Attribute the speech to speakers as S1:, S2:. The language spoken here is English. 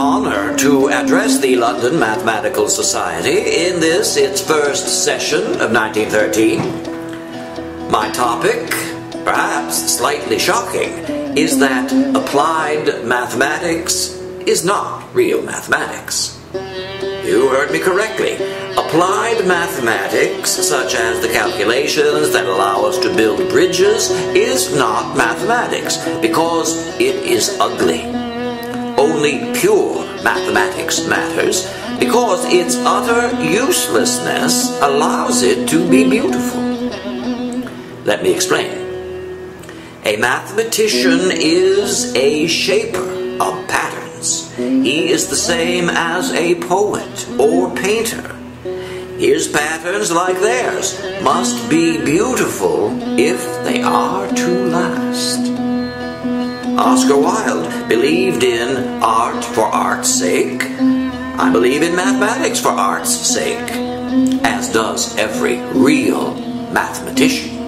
S1: honor to address the London Mathematical Society in this, its first session of 1913. My topic, perhaps slightly shocking, is that applied mathematics is not real mathematics. You heard me correctly. Applied mathematics, such as the calculations that allow us to build bridges, is not mathematics because it is ugly. Only pure mathematics matters because its utter uselessness allows it to be beautiful. Let me explain. A mathematician is a shaper of patterns. He is the same as a poet or painter. His patterns, like theirs, must be beautiful if they are to last. Oscar Wilde believed in art for art's sake. I believe in mathematics for art's sake, as does every real mathematician.